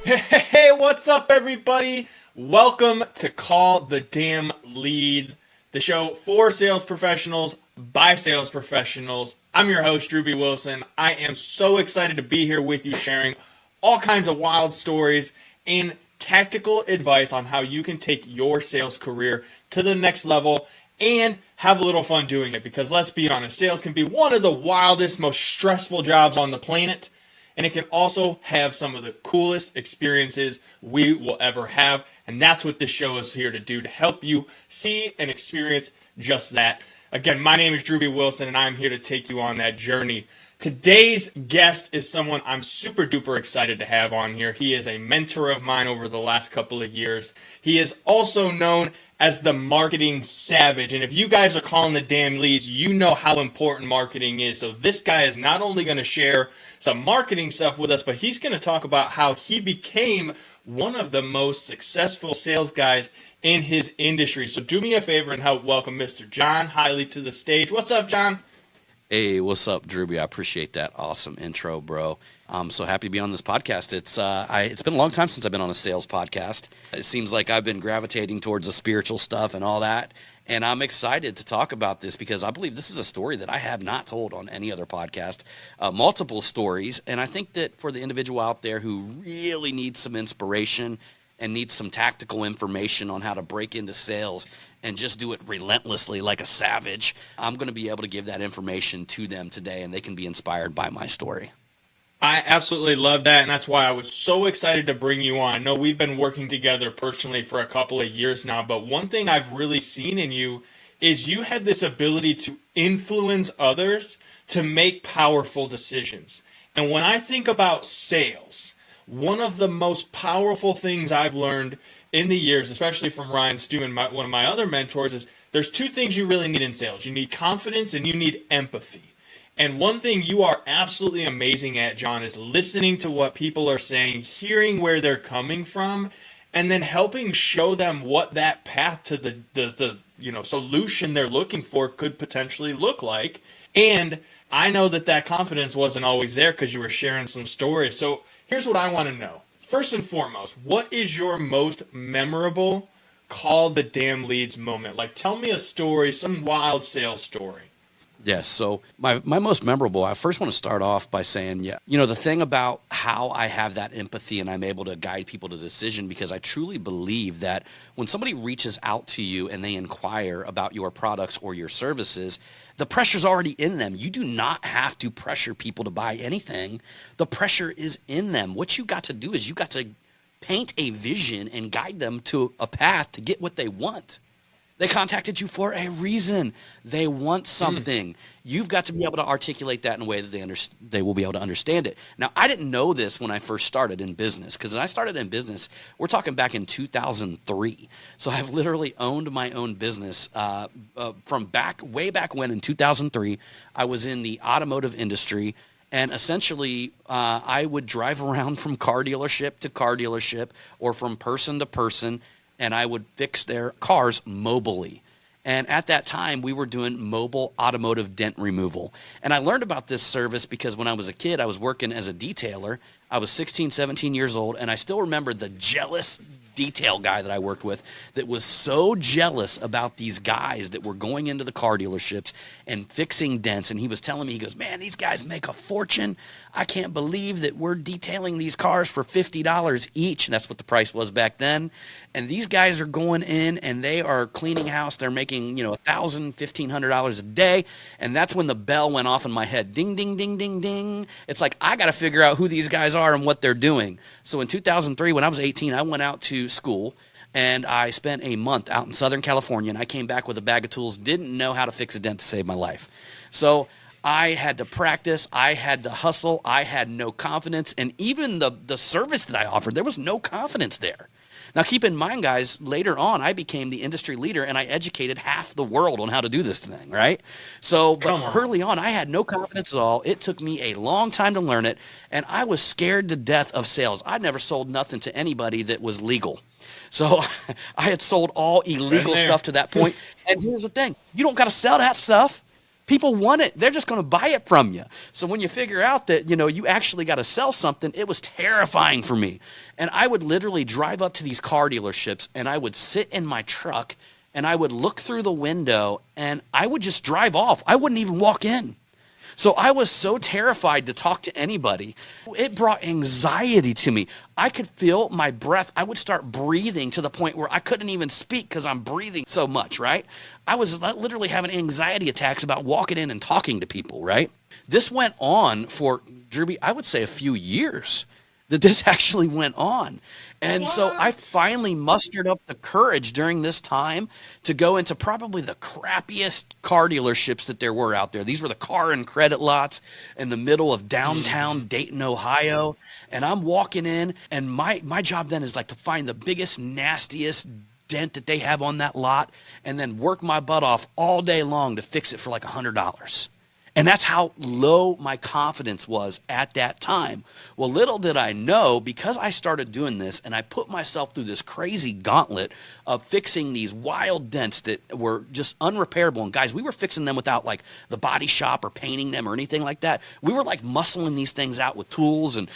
Hey, what's up, everybody? Welcome to Call the Damn Leads, the show for sales professionals by sales professionals. I'm your host, Drewbie Wilson. I am so excited to be here with you, sharing all kinds of wild stories and tactical advice on how you can take your sales career to the next level and have a little fun doing it. Because let's be honest, sales can be one of the wildest, most stressful jobs on the planet. And it can also have some of the coolest experiences we will ever have. And that's what this show is here to do, to help you see and experience just that. Again, my name is Drewbie Wilson, and I'm here to take you on that journey. Today's guest is someone I'm super duper excited to have on here. He is a mentor of mine over the last couple of years. He is also known as the marketing savage. And if you guys are calling the damn leads, you know how important marketing is. So this guy is not only going to share some marketing stuff with us, but he's going to talk about how he became one of the most successful sales guys in his industry. So do me a favor and help welcome Mr. John Highley to the stage. What's up, John? Hey, what's up, Drewbie? I appreciate that awesome intro, bro. I'm so happy to be on this podcast. It's been a long time since I've been on a sales podcast. It seems like I've been gravitating towards the spiritual stuff and all that, and I'm excited to talk about this because I believe this is a story that I have not told on any other podcast, multiple stories, and I think that for the individual out there who really needs some inspiration and needs some tactical information on how to break into sales and just do it relentlessly like a savage, I'm going to be able to give that information to them today, and they can be inspired by my story. I absolutely love that, and that's why I was so excited to bring you on. I know we've been working together personally for a couple of years now, but one thing I've really seen in you is you have this ability to influence others to make powerful decisions. And when I think about sales, one of the most powerful things I've learned in the years, especially from Ryan Stewart, one of my other mentors, is there's two things you really need in sales. You need confidence and you need empathy. And one thing you are absolutely amazing at, John, is listening to what people are saying, hearing where they're coming from, and then helping show them what that path to the solution they're looking for could potentially look like. And I know that confidence wasn't always there because you were sharing some stories. So here's what I want to know. First and foremost, what is your most memorable call the damn leads moment? Like, tell me a story, some wild sales story. Yes. So my most memorable, I first want to start off by saying, the thing about how I have that empathy and I'm able to guide people to decision, because I truly believe that when somebody reaches out to you and they inquire about your products or your services, the pressure's already in them. You do not have to pressure people to buy anything. The pressure is in them. What you got to do is you got to paint a vision and guide them to a path to get what they want. They contacted you for a reason. They want something. You've got to be able to articulate that in a way that they will be able to understand it. Now, I didn't know this when I first started in business, because when I started in business, we're talking back in 2003. So I've literally owned my own business from way back when in 2003. I was in the automotive industry. And essentially, I would drive around from car dealership to car dealership or from person to person, and I would fix their cars mobily. And at that time, we were doing mobile automotive dent removal. And I learned about this service because when I was a kid, I was working as a detailer. I was 16, 17 years old, and I still remember the jealous detail guy that I worked with that was so jealous about these guys that were going into the car dealerships and fixing dents. And he was telling me, he goes, man, these guys make a fortune. I can't believe that we're detailing these cars for $50 each. And that's what the price was back then. And these guys are going in and they are cleaning house. They're making, $1,000, $1,500 a day. And that's when the bell went off in my head. Ding, ding, ding, ding, ding. It's like, I got to figure out who these guys are and what they're doing. So in 2003, when I was 18, I went out to school and I spent a month out in Southern California, and I came back with a bag of tools, didn't know how to fix a dent to save my life. So I had to practice, I had to hustle, I had no confidence, and even the service that I offered, there was no confidence there. Now, keep in mind, guys, later on, I became the industry leader, and I educated half the world on how to do this thing, right? So, but early on, I had no confidence at all. It took me a long time to learn it, and I was scared to death of sales. I'd never sold nothing to anybody that was legal. So I had sold all illegal stuff to that point. And here's the thing. You don't got to sell that stuff. People want it. They're just going to buy it from you. So when you figure out that, you actually got to sell something, it was terrifying for me. And I would literally drive up to these car dealerships and I would sit in my truck and I would look through the window and I would just drive off. I wouldn't even walk in. So I was so terrified to talk to anybody. It brought anxiety to me. I could feel my breath. I would start breathing to the point where I couldn't even speak because I'm breathing so much, right? I was literally having anxiety attacks about walking in and talking to people, right? This went on for, Drewbie, I would say a few years that this actually went on. And so I finally mustered up the courage during this time to go into probably the crappiest car dealerships that there were out there. These were the car and credit lots in the middle of downtown Dayton, Ohio. And I'm walking in, and my job then is like to find the biggest, nastiest dent that they have on that lot and then work my butt off all day long to fix it for like $100. And that's how low my confidence was at that time. Well, little did I know, because I started doing this and I put myself through this crazy gauntlet of fixing these wild dents that were just unrepairable. And guys, we were fixing them without like the body shop or painting them or anything like that. We were like muscling these things out with tools and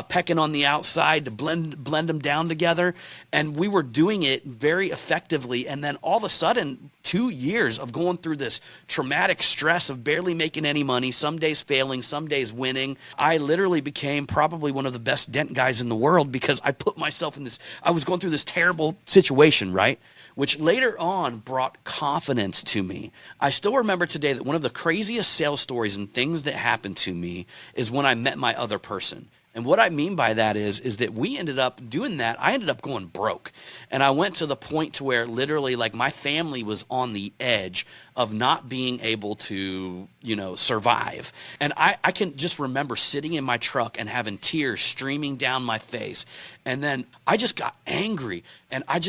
pecking on the outside to blend them down together. And we were doing it very effectively. And then all of a sudden, 2 years of going through this traumatic stress of barely making any money, some days failing, some days winning. I literally became probably one of the best dent guys in the world because I put myself in this, I was going through this terrible situation, right? Which later on brought confidence to me. I still remember today that one of the craziest sales stories and things that happened to me is when I met my other person. And what I mean by that is that we ended up doing that. I ended up going broke. And I went to the point to where literally like my family was on the edge of not being able to, survive. And I can just remember sitting in my truck and having tears streaming down my face. And then I just got angry and I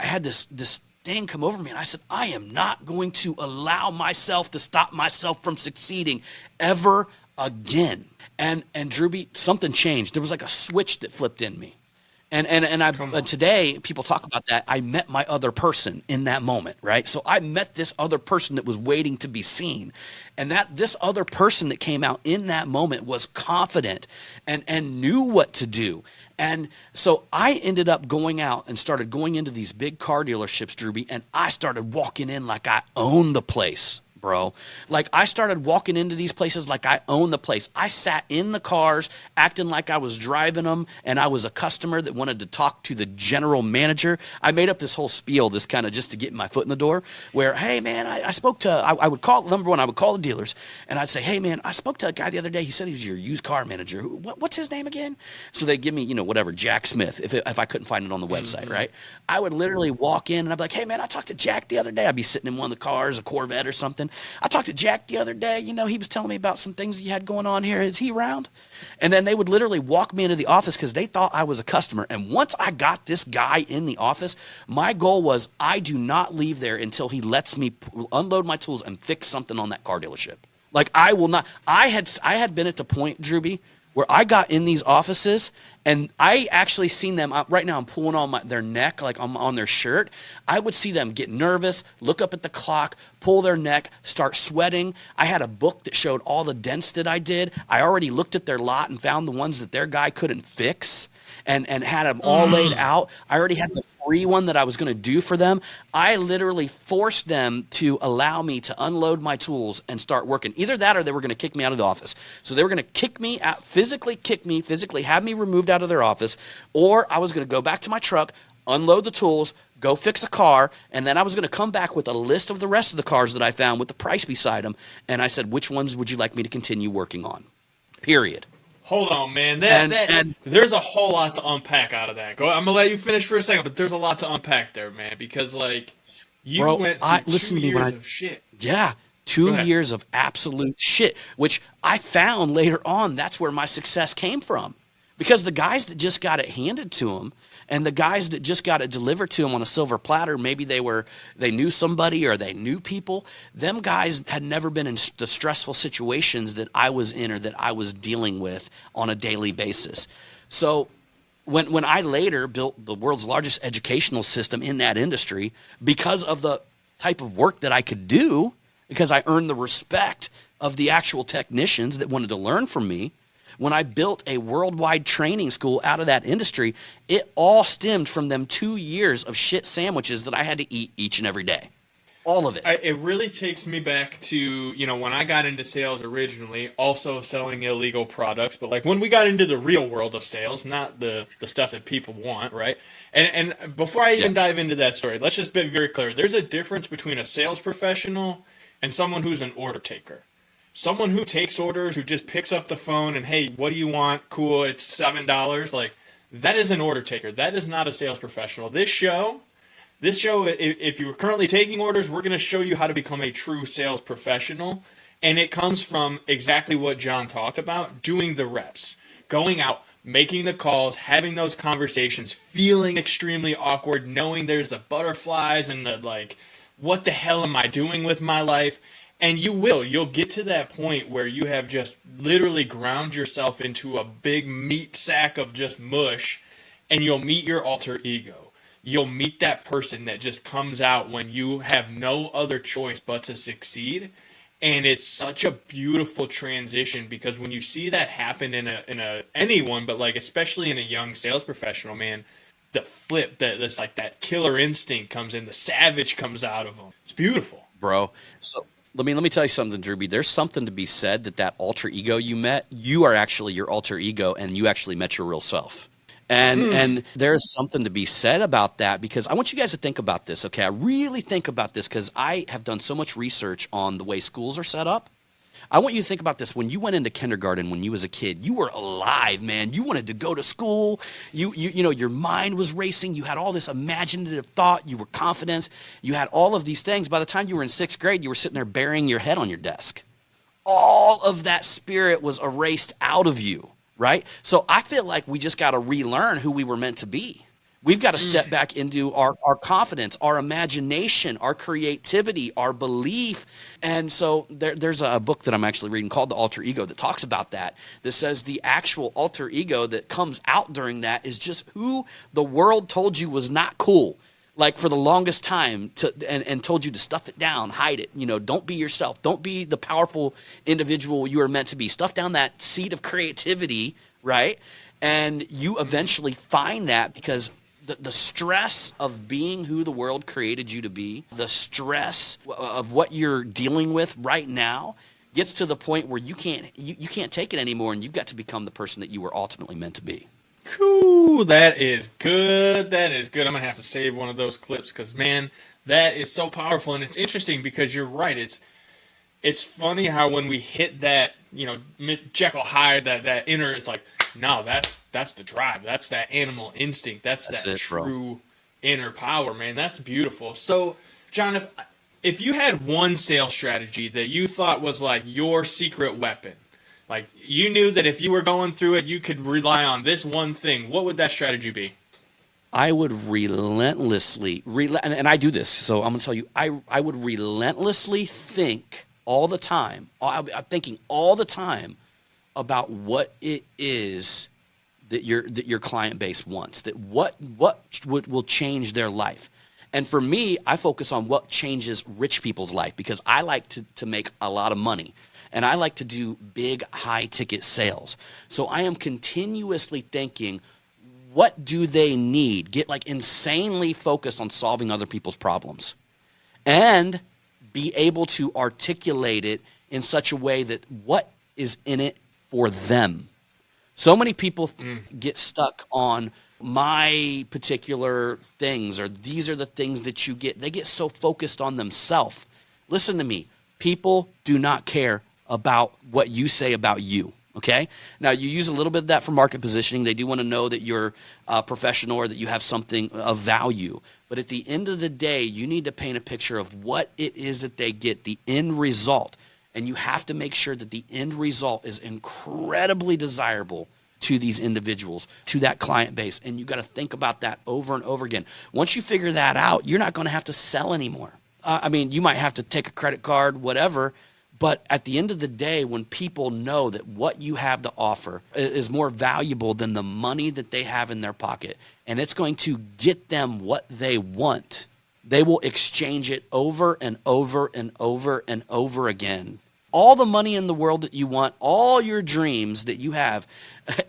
had this thing come over me and I said, I am not going to allow myself to stop myself from succeeding ever again. And Drewbie, something changed. There was like a switch that flipped in me. And today people talk about that. I met my other person in that moment, right? So I met this other person that was waiting to be seen. And that this other person that came out in that moment was confident and knew what to do. And so I ended up going out and started going into these big car dealerships, Drewbie, and I started walking in like I owned the place. Bro, like I started walking into these places like I owned the place. I sat in the cars acting like I was driving them and I was a customer that wanted to talk to the general manager. I made up this whole spiel, this kind of just to get my foot in the door where, hey man, I spoke to, I would call, number one, I would call the dealers and I'd say, hey man, I spoke to a guy the other day. He said he was your used car manager. What's his name again? So they give me, whatever, Jack Smith, if I couldn't find it on the website, right? I would literally walk in and I'd be like, hey man, I talked to Jack the other day. I'd be sitting in one of the cars, a Corvette or something. I talked to Jack the other day. He was telling me about some things he had going on here. Is he around? And then they would literally walk me into the office because they thought I was a customer. And once I got this guy in the office, my goal was I do not leave there until he lets me unload my tools and fix something on that car dealership. Like I will not. I had been at the point, Drewbie, where I got in these offices and I actually seen them right now. I'm pulling on their neck, like I'm on their shirt. I would see them get nervous, look up at the clock, pull their neck, start sweating. I had a book that showed all the dents that I did. I already looked at their lot and found the ones that their guy couldn't fix. And had them all laid out. I already had the free one that I was going to do for them. I literally forced them to allow me to unload my tools and start working. Either that or they were going to kick me out of the office. So they were going to kick me out, physically have me removed out of their office, or I was going to go back to my truck, unload the tools, go fix a car, and then I was going to come back with a list of the rest of the cars that I found with the price beside them. And I said, which ones would you like me to continue working on? Period. Hold on, man. There's a whole lot to unpack out of that. I'm gonna let you finish for a second, but there's a lot to unpack there, man. Because you went through 2 years of shit. Yeah, 2 years of absolute shit, which I found later on. That's where my success came from, because the guys that just got it handed to them, and the guys that just got it delivered to them on a silver platter, maybe they knew somebody or they knew people. Them guys had never been in the stressful situations that I was in or that I was dealing with on a daily basis. So when I later built the world's largest educational system in that industry, because of the type of work that I could do, because I earned the respect of the actual technicians that wanted to learn from me. When I built a worldwide training school out of that industry, it all stemmed from them 2 years of shit sandwiches that I had to eat each and every day. All of it. It really takes me back to, when I got into sales originally, also selling illegal products, but like when we got into the real world of sales, not the stuff that people want, right? And before I even dive into that story, let's just be very clear. There's a difference between a sales professional and someone who's an order taker. Someone who takes orders, who just picks up the phone and, hey, what do you want? Cool, it's $7. Like, that is an order taker. That is not a sales professional. This show, if you are currently taking orders, we're going to show you how to become a true sales professional. And it comes from exactly what John talked about, doing the reps, going out, making the calls, having those conversations, feeling extremely awkward, knowing there's the butterflies and the, like, what the hell am I doing with my life? And you'll get to that point where you have just literally ground yourself into a big meat sack of just mush, and you'll meet your alter ego. You'll meet that person that just comes out when you have no other choice but to succeed. And it's such a beautiful transition, because when you see that happen in anyone, but like especially in a young sales professional, man, the flip, that's like that killer instinct comes in, the savage comes out of them. It's beautiful, bro. So let me tell you something, Drewbie. There's something to be said that alter ego you met, you are actually your alter ego, and you actually met your real self. And there's something to be said about that, because I want you guys to think about this, okay? I really think about this because I have done so much research on the way schools are set up. I want you to think about this. When you went into kindergarten when you was a kid, you were alive, man. You wanted to go to school. You know, your mind was racing. You had all this imaginative thought. You were confident. You had all of these things. By the time you were in 6th grade, you were sitting there burying your head on your desk. All of that spirit was erased out of you, right? So I feel like we just got to relearn who we were meant to be. We've got to step back into our confidence, our imagination, our creativity, our belief. And so there's a book that I'm actually reading called The Alter Ego that talks about that says the actual alter ego that comes out during that is just who the world told you was not cool, like for the longest time, and told you to stuff it down, hide it. You know, don't be yourself. Don't be the powerful individual you are meant to be. Stuff down that seed of creativity, right? And you eventually find that because the stress of being who the world created you to be, the stress of what you're dealing with right now gets to the point where you can't take it anymore, and you've got to become the person that you were ultimately meant to be. Whew, that is good. That is good. I'm going to have to save one of those clips because, man, that is so powerful. And it's interesting because you're right. It's funny how when we hit that, Jekyll Hyde, that inner, it's like, no, that's the drive. That's that animal instinct. That's that true inner power, man. That's beautiful. So, John, if you had one sales strategy that you thought was like your secret weapon, like you knew that if you were going through it, you could rely on this one thing, what would that strategy be? I would relentlessly, and I do this, so I'm going to tell you, I would relentlessly think all the time. I'm thinking all the time about what it is that your client base wants, that what will change their life. And for me, I focus on what changes rich people's life because I like to make a lot of money. And I like to do big, high-ticket sales. So I am continuously thinking, what do they need? Get like insanely focused on solving other people's problems. And be able to articulate it in such a way that what is in it for them. So many people get stuck on my particular things, or these are the things that you get. They get so focused on themselves. Listen to me. People do not care about what you say about you, okay? Now, you use a little bit of that for market positioning. They do want to know that you're a professional or that you have something of value. But at the end of the day, you need to paint a picture of what it is that they get, the end result. And you have to make sure that the end result is incredibly desirable to these individuals, to that client base. And you got to think about that over and over again. Once you figure that out, you're not going to have to sell anymore. You might have to take a credit card, whatever. But at the end of the day, when people know that what you have to offer is more valuable than the money that they have in their pocket, and it's going to get them what they want, They will exchange it over and over and over and over again. All the money in the world that you want, all your dreams that you have,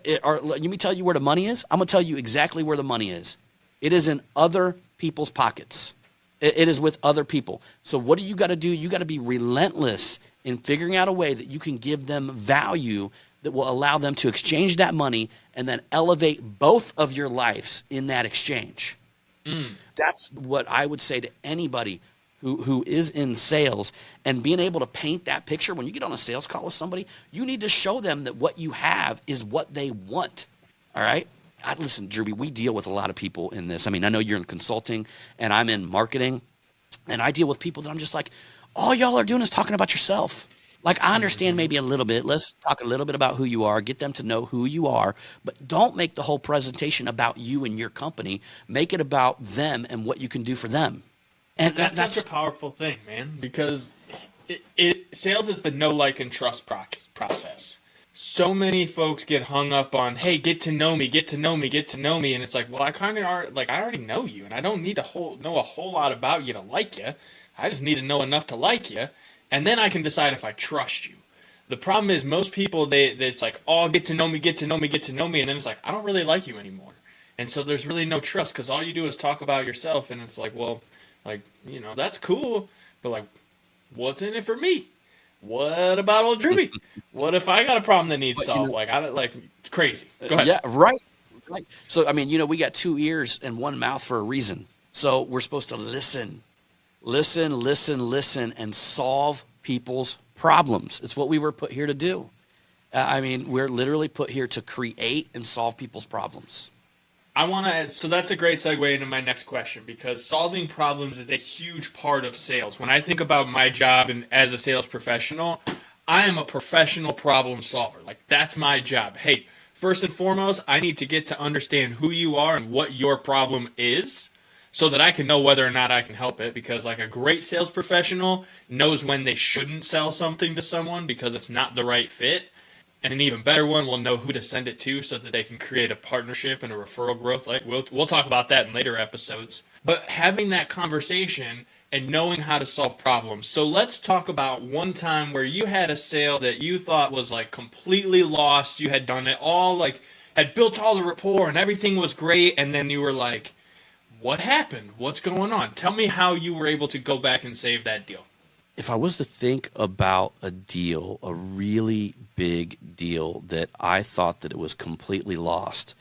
let me tell you where the money is. I'm going to tell you exactly where the money is. It is in other people's pockets. It is with other people. So what do you got to do? You got to be relentless in figuring out a way that you can give them value that will allow them to exchange that money and then elevate both of your lives in that exchange. That's what I would say to anybody who is in sales, and being able to paint that picture. When you get on a sales call with somebody, you need to show them that what you have is what they want. All right? Listen, Drewbie, we deal with a lot of people in this. I mean, I know you're in consulting and I'm in marketing, and I deal with people that I'm just like, all y'all are doing is talking about yourself. Like, I understand maybe a little bit. Let's talk a little bit about who you are, get them to know who you are, but don't make the whole presentation about you and your company. Make it about them and what you can do for them. And that's such a powerful thing, man, because sales is the know, like, and trust process. So many folks get hung up on, hey, get to know me, get to know me, get to know me. And it's like, well, I already know you, and I don't need to know a whole lot about you to like you. I just need to know enough to like you, and then I can decide if I trust you. The problem is most people, it's like, oh, get to know me, get to know me, get to know me. And then it's like, I don't really like you anymore. And so there's really no trust, because all you do is talk about yourself. And it's like, well, like, that's cool, but like, what's in it for me? What about old Drewbie? What if I got a problem that needs solved? It's crazy. Go ahead. Yeah, right. So, I mean, we got 2 ears and 1 mouth for a reason. So we're supposed to listen, and solve people's problems. It's what we were put here to do. We're literally put here to create and solve people's problems. So that's a great segue into my next question, because solving problems is a huge part of sales. When I think about my job and as a sales professional, I am a professional problem solver. Like, that's my job. Hey, first and foremost, I need to get to understand who you are and what your problem is, so that I can know whether or not I can help it. Because like a great sales professional knows when they shouldn't sell something to someone because it's not the right fit. And an even better one will know who to send it to, so that they can create a partnership and a referral growth. Like we'll talk about that in later episodes. But having that conversation and knowing how to solve problems. So let's talk about one time where you had a sale that you thought was like completely lost. You had done it all, like had built all the rapport and everything was great. And then you were like, what happened? What's going on? Tell me how you were able to go back and save that deal. If I was to think about a deal, a really big deal that I thought that it was completely lost,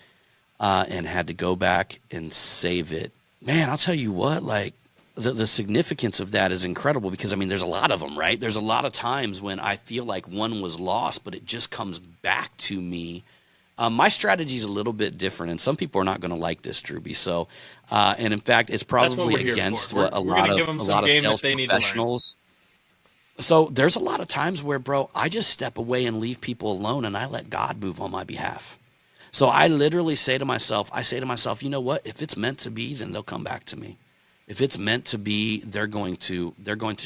and had to go back and save it, man, I'll tell you what, like the significance of that is incredible, because there's a lot of them, right? There's a lot of times when I feel like one was lost, but it just comes back to me. My strategy is a little bit different, and some people are not going to like this, Drewbie. So, and in fact, it's probably against what a lot of sales professionals. So there's a lot of times where, bro, I just step away and leave people alone, and I let God move on my behalf. So I literally say to myself, you know what? If it's meant to be, then they'll come back to me. If it's meant to be, they're going to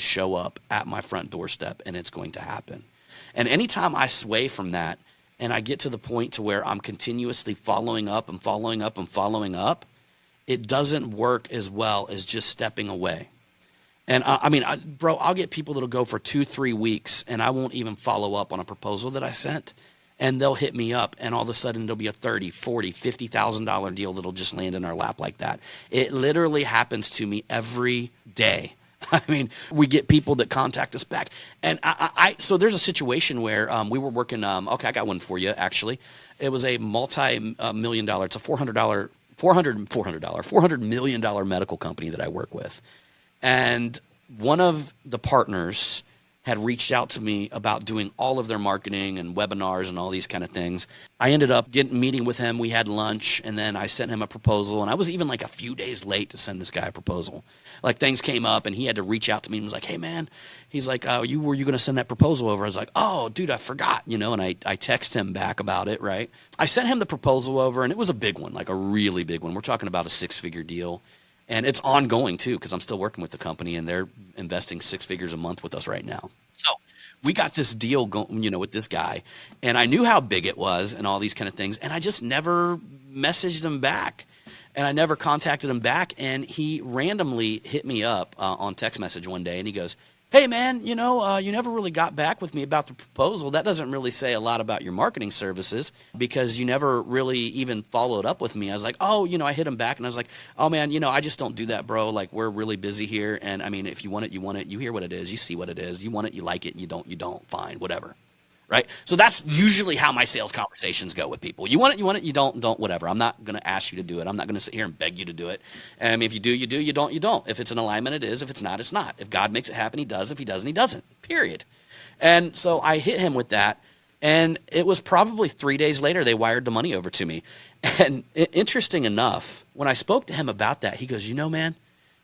show up at my front doorstep, and it's going to happen. And anytime I sway from that, and I get to the point to where I'm continuously following up and following up and following up, it doesn't work as well as just stepping away. And bro, I'll get people that'll go for 2-3 weeks, and I won't even follow up on a proposal that I sent, and they'll hit me up, and all of a sudden there'll be a $30,000, $40,000, $50,000 deal that'll just land in our lap like that. It literally happens to me every day. We get people that contact us back, and so there's a situation where we were working. Okay, I got one for you. Actually, it was a multi-million-dollar. It's a $400 million medical company that I work with. And one of the partners had reached out to me about doing all of their marketing and webinars and all these kind of things. I ended up meeting with him. We had lunch, and then I sent him a proposal. And I was even like a few days late to send this guy a proposal. Like, things came up, and he had to reach out to me and was like, hey, man. He's like, were you going to send that proposal over? I was like, oh, dude, I forgot, and I text him back about it, right? I sent him the proposal over, and it was a big one, like a really big one. We're talking about a 6-figure deal. And it's ongoing, too, because I'm still working with the company, and they're investing 6 figures a month with us right now. So we got this deal going, with this guy, and I knew how big it was and all these kind of things, and I just never messaged him back. And I never contacted him back. And he randomly hit me up on text message one day, and he goes, "Hey, man, you never really got back with me about the proposal. That doesn't really say a lot about your marketing services because you never really even followed up with me." I was like, "Oh, I hit him back, and I was like, oh, man, I just don't do that, bro. Like, we're really busy here. And I mean, if you want it, you want it. You hear what it is. You see what it is. You want it, you like it. You don't. Fine, whatever." Right? So that's usually how my sales conversations go with people. You want it, you don't, whatever. I'm not going to ask you to do it. I'm not going to sit here and beg you to do it. And I mean, if you do, you do. You don't, you don't. If it's an alignment, it is. If it's not, it's not. If God makes it happen, he does. If he doesn't, he doesn't. Period. And so I hit him with that. And it was probably 3 days later, they wired the money over to me. And interesting enough, when I spoke to him about that, he goes, man,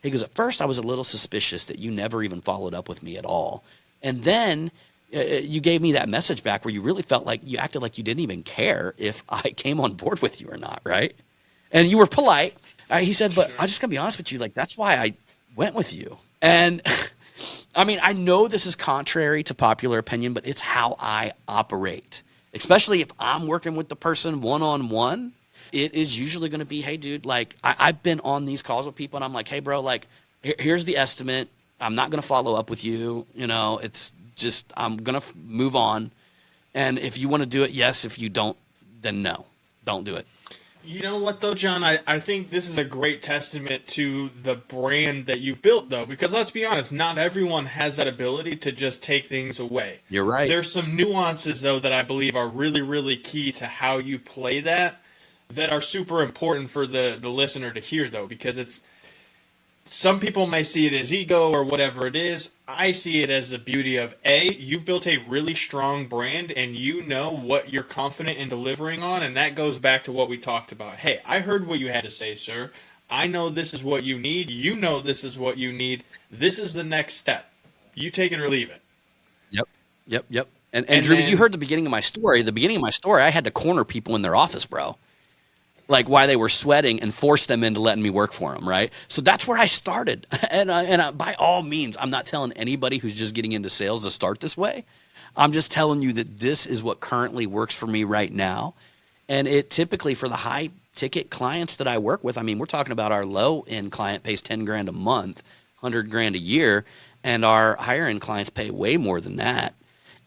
he goes, at first I was a little suspicious that you never even followed up with me at all. And then you gave me that message back where you really felt like you acted like you didn't even care if I came on board with you or not, right? And you were polite. He said, but I just gotta be honest with you, like that's why I went with you. And I mean, I know this is contrary to popular opinion, but it's how I operate. Especially if I'm working with the person one-on-one, it is usually going to be, hey, dude, like I've been on these calls with people and I'm like, hey, bro, like here's the estimate. I'm not going to follow up with you. It's just I'm going to move on. And if you want to do it, yes. If you don't, then no, don't do it. You know what, though, John? I think this is a great testament to the brand that you've built, though, because let's be honest, not everyone has that ability to just take things away. You're right. There's some nuances, though, that I believe are really, really key to how you play that are super important for the listener to hear, though, because some people may see it as ego or whatever it is. I see it as the beauty of, you've built a really strong brand and you know what you're confident in delivering on, and that goes back to what we talked about. Hey, I heard what you had to say, sir. I know this is what you need. You know this is what you need. This is the next step. You take it or leave it. Yep. And Drew, you heard the beginning of my story. The beginning of my story, I had to corner people in their office, bro. Like why they were sweating and force them into letting me work for them, right? So that's where I started. And by all means, I'm not telling anybody who's just getting into sales to start this way. I'm just telling you that this is what currently works for me right now. And it typically for the high ticket clients that I work with, I mean, we're talking about our low end client pays 10 grand a month, 100 grand a year, and our higher end clients pay way more than that.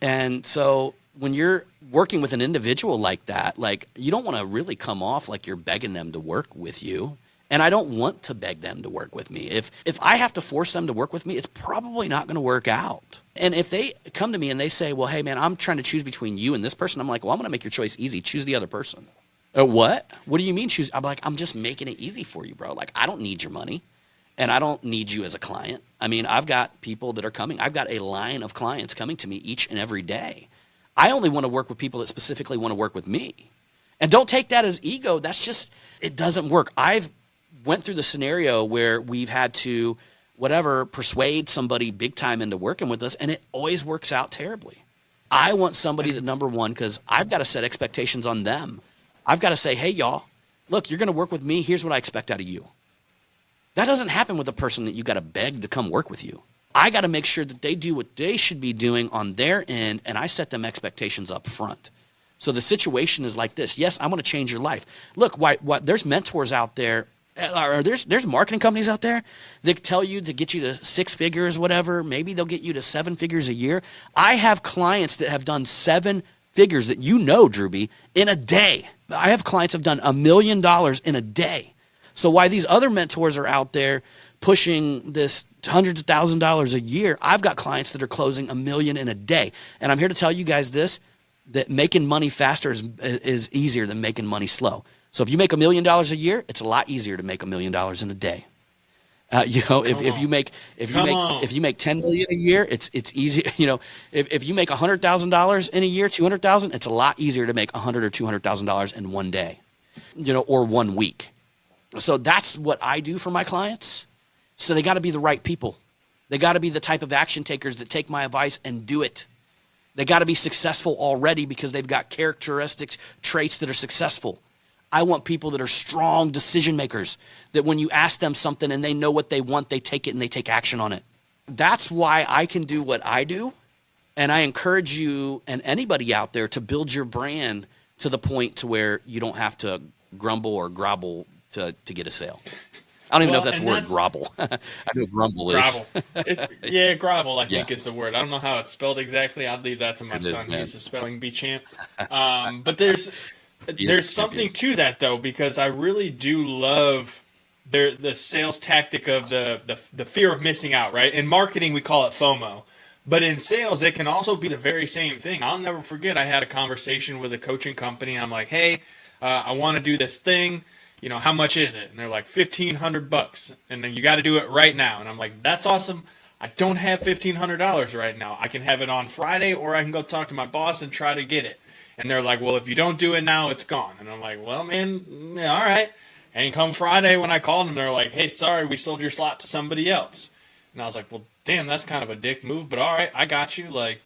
And so when you're working with an individual like that, like you don't want to really come off like you're begging them to work with you. And I don't want to beg them to work with me. If I have to force them to work with me, it's probably not going to work out. And if they come to me and they say, well, hey man, I'm trying to choose between you and this person. I'm like, well, I'm going to make your choice easy. Choose the other person. What? What do you mean choose? I'm like, I'm just making it easy for you, bro. Like I don't need your money and I don't need you as a client. I mean, I've got people that are coming. I've got a line of clients coming to me each and every day. I only want to work with people that specifically want to work with me. And don't take that as ego. That's just, it doesn't work. I've went through the scenario where we've had to, persuade somebody big time into working with us, and it always works out terribly. I want somebody that, number one, because I've got to set expectations on them. I've got to say, hey, y'all, look, you're going to work with me. Here's what I expect out of you. That doesn't happen with a person that you got to beg to come work with you. I got to make sure that they do what they should be doing on their end, and I set them expectations up front. So the situation is like this. Yes, I'm going to change your life. Look, there's mentors out there, or there's marketing companies out there that tell you to get you to 6 figures, whatever. Maybe they'll get you to 7 figures a year. I have clients that have done 7 figures that Drewbie, in a day. I have clients that have done $1 million in a day. So while these other mentors are out there pushing this hundreds of thousands of dollars a year, I've got clients that are closing $1 million in a day. And I'm here to tell you guys this, that making money faster is easier than making money slow. So if you make $1 million a year, it's a lot easier to make $1 million in a day. If you make $10 million a year, it's easy. If you make $100,000 in a year, $200,000, it's a lot easier to make $100,000 or $200,000 in one day, or 1 week. So that's what I do for my clients. So they got to be the right people. They got to be the type of action takers that take my advice and do it. They got to be successful already because they've got characteristics, traits that are successful. I want people that are strong decision makers, that when you ask them something and they know what they want, they take it and they take action on it. That's why I can do what I do. And I encourage you and anybody out there to build your brand to the point to where you don't have to grumble or grovel to get a sale. I don't even know if that's a word, grovel. I know grumble is. Grovel. Grovel, I think is the word. I don't know how it's spelled exactly. I'll leave that to my son. He's a spelling bee champ. But there's something to that, though, because I really do love the sales tactic of the fear of missing out, right? In marketing, we call it FOMO. But in sales, it can also be the very same thing. I'll never forget, I had a conversation with a coaching company. I'm like, hey, I want to do this thing. You know, how much is it? And they're like, $1,500. And then you got to do it right now. And I'm like, that's awesome. I don't have $1,500 right now. I can have it on Friday, or I can go talk to my boss and try to get it. And they're like, well, if you don't do it now, it's gone. And I'm like, well, man, yeah, all right. And come Friday when I called them, they're like, hey, sorry, we sold your slot to somebody else. And I was like, well, damn, that's kind of a dick move, but all right, I got you. Like,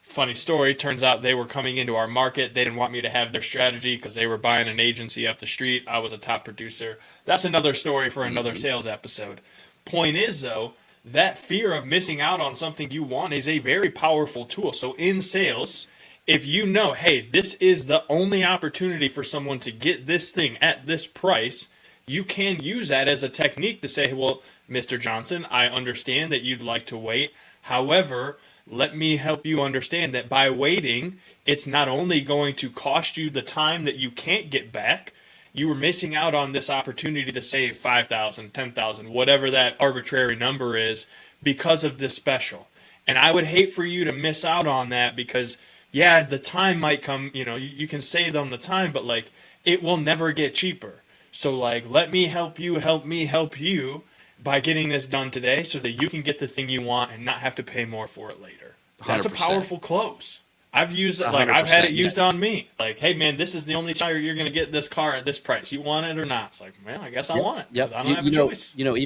funny story, turns out they were coming into our market. They didn't want me to have their strategy because they were buying an agency up the street. I was a top producer. That's another story for another sales episode. Point is, though, that fear of missing out on something you want is a very powerful tool. So in sales, if you know, hey, this is the only opportunity for someone to get this thing at this price, you can use that as a technique to say, well, Mr. Johnson, I understand that you'd like to wait. However, let me help you understand that by waiting, it's not only going to cost you the time that you can't get back, you were missing out on this opportunity to save $5,000, $10,000, whatever that arbitrary number is, because of this special. And I would hate for you to miss out on that because, yeah, the time might come, you know, you can save on the time, but like it will never get cheaper. So like, let me help you by getting this done today so that you can get the thing you want and not have to pay more for it later. That's 100%. A powerful close. I've used it, like I've had it used on me. Like, hey man, this is the only time you're going to get this car at this price. You want it or not? It's like, man, I guess I want it. Yep. I don't have a choice. You know,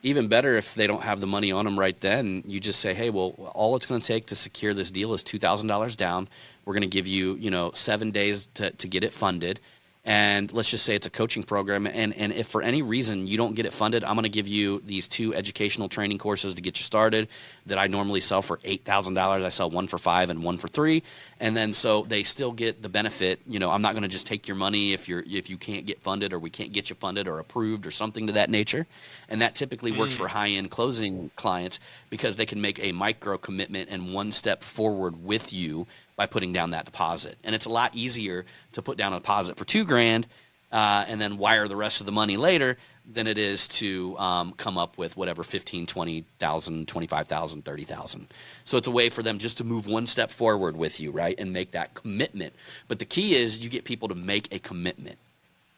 even better if they don't have the money on them right then, you just say, hey, well, all it's going to take to secure this deal is $2,000 down. We're going to give you, 7 days to get it funded. And let's just say it's a coaching program. And if for any reason you don't get it funded, I'm going to give you these 2 educational training courses to get you started that I normally sell for $8,000. I sell one for $5,000 and one for $3,000. And then so they still get the benefit. You know, I'm not going to just take your money if you can't get funded or we can't get you funded or approved or something to that nature. And that typically works for high-end closing clients because they can make a micro commitment and one step forward with you by putting down that deposit. And it's a lot easier to put down a deposit for $2,000 and then wire the rest of the money later than it is to come up with whatever $15,000, $20,000, $25,000, $30,000. So it's a way for them just to move one step forward with you, right, and make that commitment. But the key is you get people to make a commitment,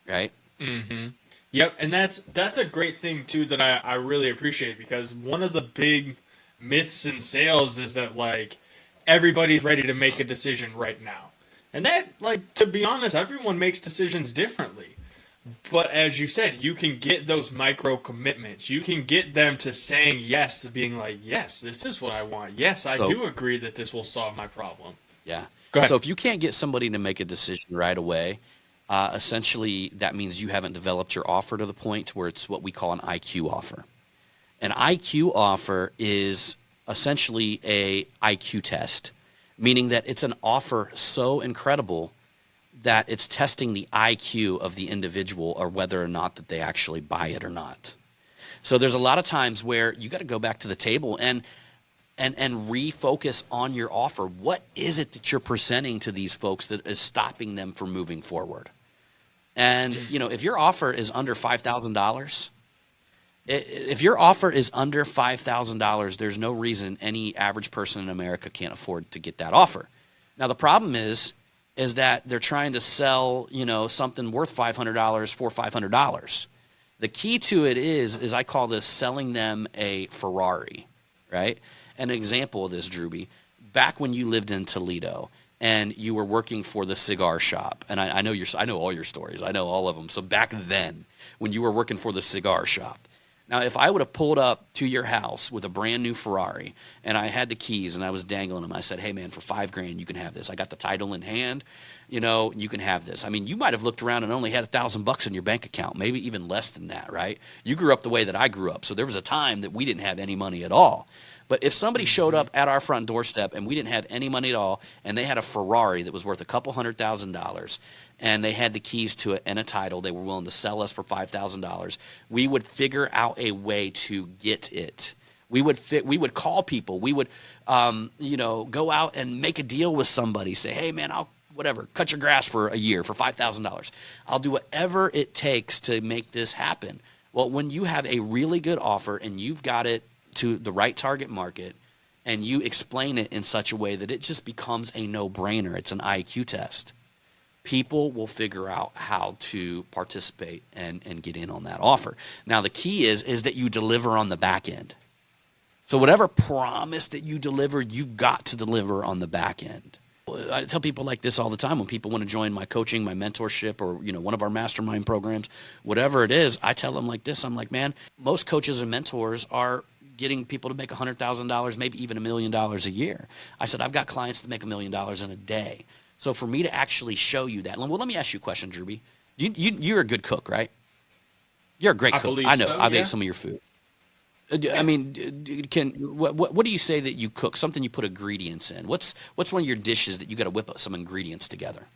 right? Mm-hmm. Yep, and that's a great thing too that I really appreciate, because one of the big myths in sales is that like everybody's ready to make a decision right now. And that, like, to be honest, everyone makes decisions differently. But as you said, you can get those micro commitments. You can get them to saying yes, to being like, yes, this is what I want. Yes, I do agree that this will solve my problem. Yeah. Go ahead. So if you can't get somebody to make a decision right away, essentially that means you haven't developed your offer to the point where it's what we call an IQ offer. An IQ offer is essentially a IQ test, meaning that it's an offer so incredible that it's testing the IQ of the individual or whether or not that they actually buy it or not. So there's a lot of times where you got to go back to the table and refocus on your offer. What is it that you're presenting to these folks that is stopping them from moving forward? And, if your offer is under $5,000, if your offer is under $5,000, there's no reason any average person in America can't afford to get that offer. Now, the problem is that they're trying to sell, something worth $500 for $500. The key to it is I call this selling them a Ferrari, right? An example of this, Drewbie, back when you lived in Toledo and you were working for the cigar shop, and I know all your stories. I know all of them. So back then, when you were working for the cigar shop, now, if I would have pulled up to your house with a brand new Ferrari and I had the keys and I was dangling them, I said, hey, man, for $5,000, you can have this. I got the title in hand, you can have this. I mean, you might have looked around and only had $1,000 in your bank account, maybe even less than that, right? You grew up the way that I grew up. So there was a time that we didn't have any money at all. But if somebody showed up at our front doorstep and we didn't have any money at all, and they had a Ferrari that was worth a couple $100,000, and they had the keys to it and a title, they were willing to sell us for $5,000, we would figure out a way to get it. We would call people. We would, go out and make a deal with somebody. Say, hey, man, I'll cut your grass for a year for $5,000. I'll do whatever it takes to make this happen. Well, when you have a really good offer and you've got it to the right target market and you explain it in such a way that it just becomes a no-brainer, it's an IQ test, people will figure out how to participate and get in on that offer. Now, the key is that you deliver on the back end. So whatever promise that you deliver, you've got to deliver on the back end. I tell people like this all the time when people want to join my coaching, my mentorship, or one of our mastermind programs, whatever it is, I tell them like this. I'm like, man, most coaches and mentors are getting people to make $100,000, maybe even $1 million a year. I said, I've got clients that make $1 million in a day. So for me to actually show you that, well, let me ask you a question, Drewbie. You're a good cook, right? You're a great cook. I know. So, I've ate some of your food. I mean, what do you say that you cook? Something you put ingredients in. What's one of your dishes that you got to whip up some ingredients together?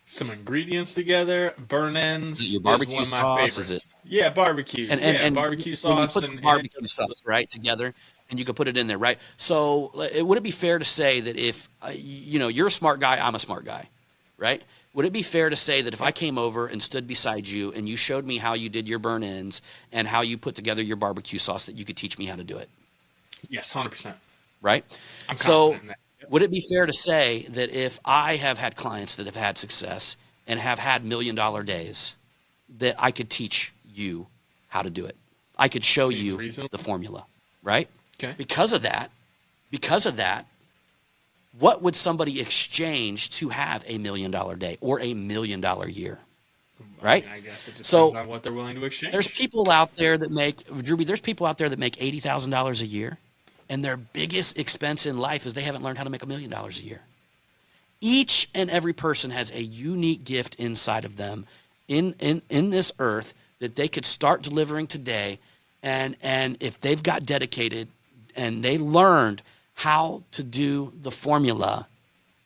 Some ingredients together, burn ends. Your barbecue is one of sauce, my favorites. is it? Yeah, barbecue. And when barbecue sauce. You put the barbecue sauce right together, and you can put it in there, right? So would it be fair to say that if you're a smart guy, I'm a smart guy, right? Would it be fair to say that if I came over and stood beside you and you showed me how you did your burn ends and how you put together your barbecue sauce, that you could teach me how to do it? Yes, 100%. Right? I'm so confident in that. Yep. Would it be fair to say that if I have had clients that have had success and have had $1 million days, that I could teach you how to do it? I could show you the formula, right? Okay. Because of that, what would somebody exchange to have $1 million day or $1 million year? Right? I guess it just depends on what they're willing to exchange. There's people out there that make $80,000 a year, and their biggest expense in life is they haven't learned how to make $1 million a year. Each and every person has a unique gift inside of them in this earth that they could start delivering today, and if they've got dedicated and they learned how to do the formula,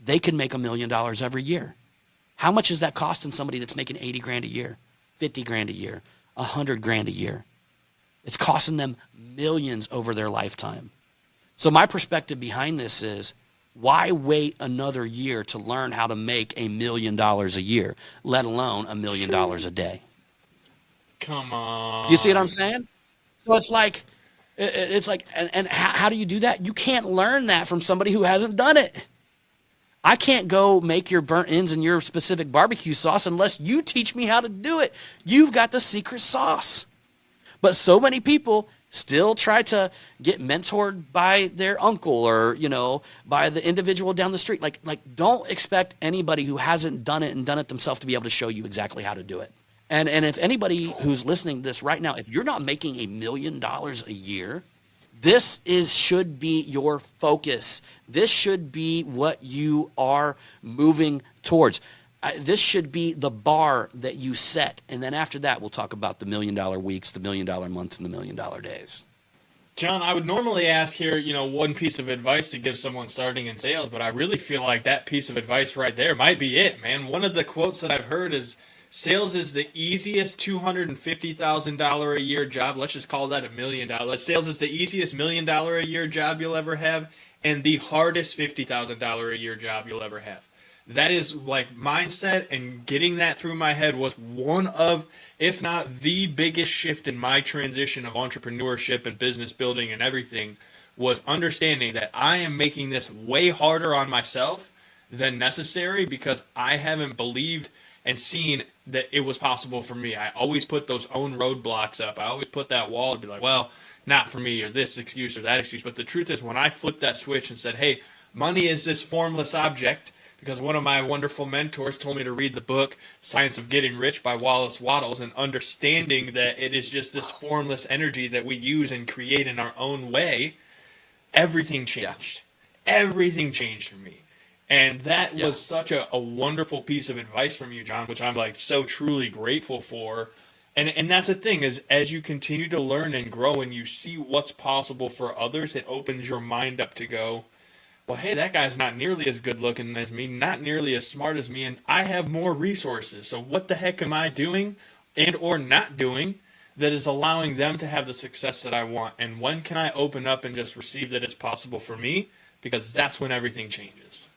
they can make $1 million every year. How much is that costing somebody that's making $80,000 a year, $50,000 a year, $100,000 a year? It's costing them millions over their lifetime. So my perspective behind this is, why wait another year to learn how to make $1 million a year, let alone $1 million a day? Come on. You see what I'm saying? So it's like, and how do you do that? You can't learn that from somebody who hasn't done it. I can't go make your burnt ends and your specific barbecue sauce unless you teach me how to do it. You've got the secret sauce. But so many people still try to get mentored by their uncle or, by the individual down the street. Like don't expect anybody who hasn't done it and done it themselves to be able to show you exactly how to do it. And if anybody who's listening to this right now, if you're not making $1 million a year, this should be your focus. This should be what you are moving towards. This should be the bar that you set. And then after that, we'll talk about the $1 million weeks, the $1 million months, and the $1 million days. John, I would normally ask here, one piece of advice to give someone starting in sales, but I really feel like that piece of advice right there might be it, man. One of the quotes that I've heard is, sales is the easiest $250,000 a year job. Let's just call that $1 million. Sales is the easiest $1 million a year job you'll ever have, and the hardest $50,000 a year job you'll ever have. That is like mindset, and getting that through my head was one of, if not the biggest shift in my transition of entrepreneurship and business building and everything, was understanding that I am making this way harder on myself than necessary because I haven't believed and seen that it was possible for me. I always put those own roadblocks up. I always put that wall to be like, well, not for me, or this excuse or that excuse. But the truth is, when I flipped that switch and said, hey, money is this formless object, because one of my wonderful mentors told me to read the book Science of Getting Rich by Wallace Wattles, and understanding that it is just this formless energy that we use and create in our own way, everything changed. Yeah. Everything changed for me. And that was such a wonderful piece of advice from you, John, which I'm like so truly grateful for. And that's the thing is, as you continue to learn and grow and you see what's possible for others, it opens your mind up to go, well, hey, that guy's not nearly as good looking as me, not nearly as smart as me, and I have more resources. So what the heck am I doing and or not doing that is allowing them to have the success that I want? And when can I open up and just receive that it's possible for me? Because that's when everything changes.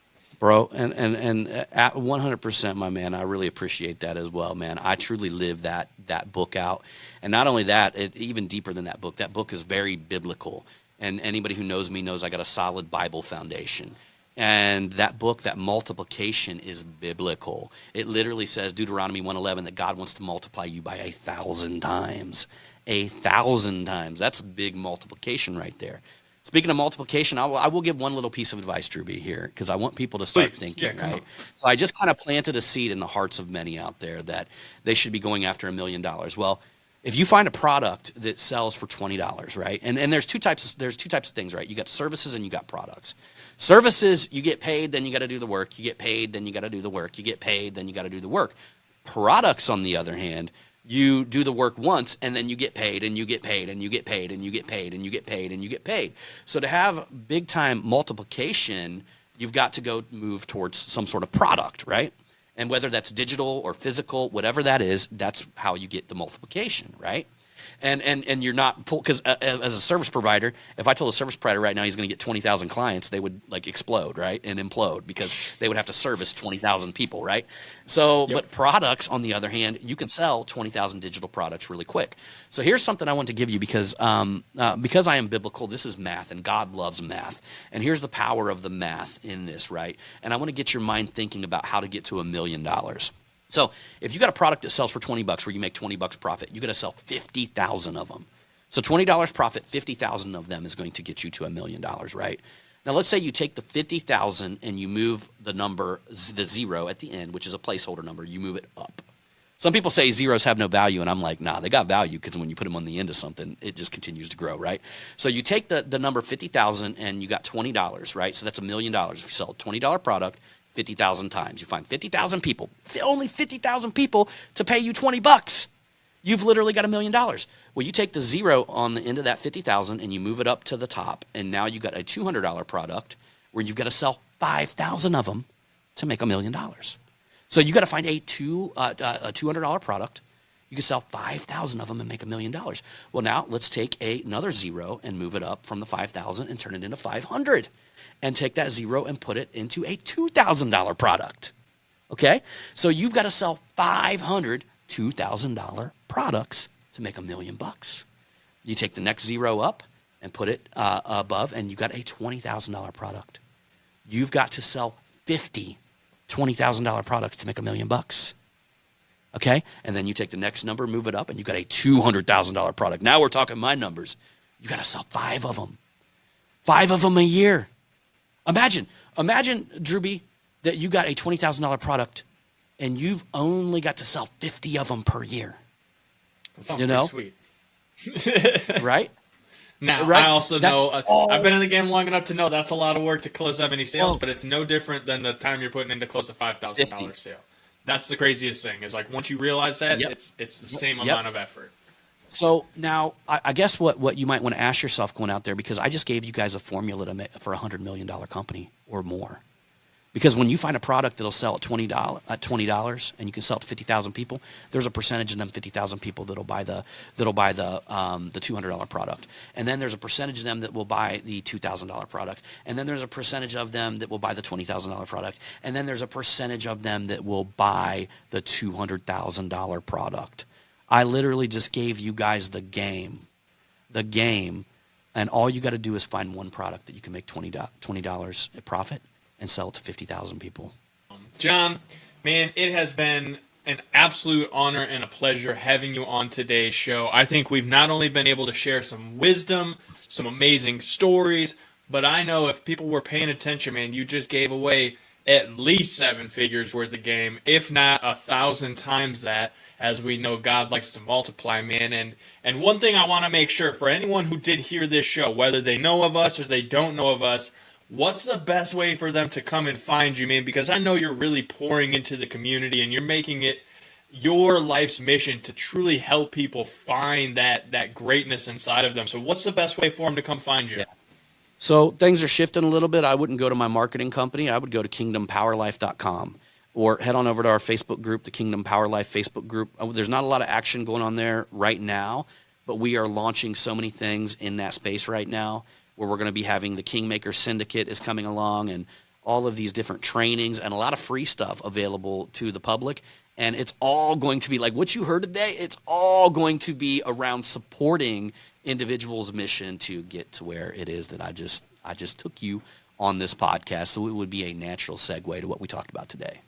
Bro, and at 100%, my man, I really appreciate that as well, man. I truly live that book out. And not only that, even deeper than that book is very biblical. And anybody who knows me knows I got a solid Bible foundation. And that book, that multiplication, is biblical. It literally says, Deuteronomy 1:11, that God wants to multiply you by 1,000 times. 1,000 times. That's big multiplication right there. Speaking of multiplication, I will give one little piece of advice, Drewbie, here, because I want people to start thinking, right? So I just kind of planted a seed in the hearts of many out there that they should be going after $1 million. Well, if you find a product that sells for $20, right? And there's two types of things, right? You got services and you got products. Services, you get paid, then you got to do the work. You get paid, then you got to do the work. You get paid, then you got to do the work. Products, on the other hand, you do the work once and then you get paid and you get paid and you get paid and you get paid and you get paid and you get paid. So to have big time multiplication, you've got to go move towards some sort of product, right? And whether that's digital or physical, whatever that is, that's how you get the multiplication, right? And you're not because as a service provider, if I told a service provider right now he's going to get 20,000 clients, they would like explode, right, and implode because they would have to service 20,000 people, right? So, but products, on the other hand, you can sell 20,000 digital products really quick. So here's something I want to give you because I am biblical. This is math, and God loves math. And here's the power of the math in this, right? And I want to get your mind thinking about how to get to $1 million. So if you got a product that sells for $20 where you make $20 profit, you got to sell 50,000 of them. So $20 profit, 50,000 of them is going to get you to $1 million, right? Now let's say you take the 50,000 and you move the number, the zero at the end, which is a placeholder number, you move it up. Some people say zeros have no value, and I'm like, nah, they got value because when you put them on the end of something, it just continues to grow, right? So you take the number 50,000 and you got $20, right? So that's $1 million. If you sell a $20 product, 50,000 times. You find 50,000 people, only 50,000 people to pay you $20. You've literally got $1 million. Well, you take the zero on the end of that 50,000 and you move it up to the top, and now you got a $200 product where you've got to sell 5,000 of them to make $1 million. So you got to find a $200 product. You can sell 5,000 of them and make $1 million. Well, now let's take another zero and move it up from the 5,000 and turn it into 500. And take that zero and put it into a $2,000 product. Okay? So you've got to sell 500 $2,000 products to make $1 million. You take the next zero up and put it above, and you got a $20,000 product. You've got to sell 50 $20,000 products to make $1 million. Okay? And then you take the next number, move it up, and you got a $200,000 product. Now we're talking my numbers. You got to sell 5 of them. 5 of them a year. Imagine, Drewbie, that you got a $20,000 product and you've only got to sell 50 of them per year. That sounds pretty sweet. Right? Now, right? I also know, I've been in the game long enough to know that's a lot of work to close that many sales, but it's no different than the time you're putting in to close a $5,000 sale. That's the craziest thing, is like once you realize that, it's the same amount of effort. So now, I guess what you might want to ask yourself going out there, because I just gave you guys a formula for a $100 million company or more. Because when you find a product that'll sell at $20 and you can sell it to 50,000 people, there's a percentage of them 50,000 people that'll buy the $200 product, and then there's a percentage of them that will buy the $2,000 product, and then there's a percentage of them that will buy the $20,000 product, and then there's a percentage of them that will buy the $200,000 product. I literally just gave you guys the game, and all you got to do is find one product that you can make $20 a profit and sell it to 50,000 people. John, man, it has been an absolute honor and a pleasure having you on today's show. I think we've not only been able to share some wisdom, some amazing stories, but I know if people were paying attention, man, you just gave away at least 7 figures worth of game, if not 1,000 times that, as we know God likes to multiply, man. And one thing I want to make sure, for anyone who did hear this show, whether they know of us or they don't know of us, what's the best way for them to come and find you, man? Because I know you're really pouring into the community and you're making it, your life's mission to truly help people find that greatness inside of them. So what's the best way for them to come find you? Yeah. So things are shifting a little bit. I wouldn't go to my marketing company. I would go to kingdompowerlife.com or head on over to our Facebook group, the Kingdom Power Life Facebook group. There's not a lot of action going on there right now, but we are launching so many things in that space right now, where we're going to be having the Kingmaker Syndicate is coming along, and all of these different trainings and a lot of free stuff available to the public. And it's all going to be like what you heard today. It's all going to be around supporting individuals' mission to get to where it is that I just took you on this podcast. So it would be a natural segue to what we talked about today.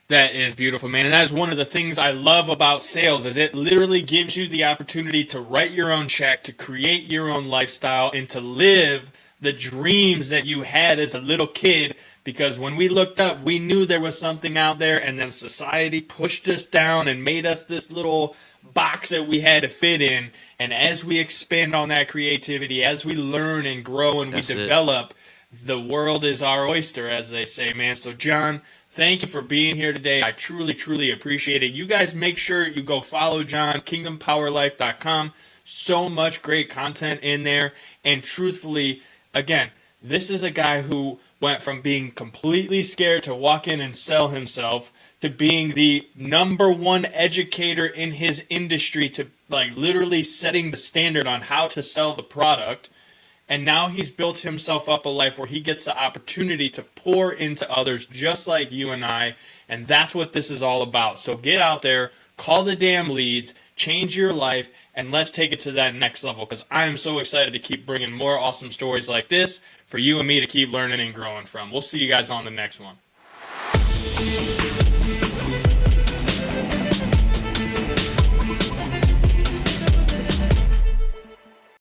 That is beautiful, man. And that is one of the things I love about sales, is it literally gives you the opportunity to write your own check, to create your own lifestyle, and to live the dreams that you had as a little kid. Because when we looked up, we knew there was something out there, and then society pushed us down and made us this little box that we had to fit in. And as we expand on that creativity, as we learn and grow and we develop, the world is our oyster, as they say, man. So, John, thank you for being here today. I truly, truly appreciate it. You guys make sure you go follow John, kingdompowerlife.com. So much great content in there. And truthfully, again, this is a guy who went from being completely scared to walk in and sell himself to being the #1 educator in his industry, to like literally setting the standard on how to sell the product. And now he's built himself up a life where he gets the opportunity to pour into others just like you and I. And that's what this is all about. So get out there, call the damn leads, change your life, and let's take it to that next level, because I am so excited to keep bringing more awesome stories like this for you and me to keep learning and growing from. We'll see you guys on the next one.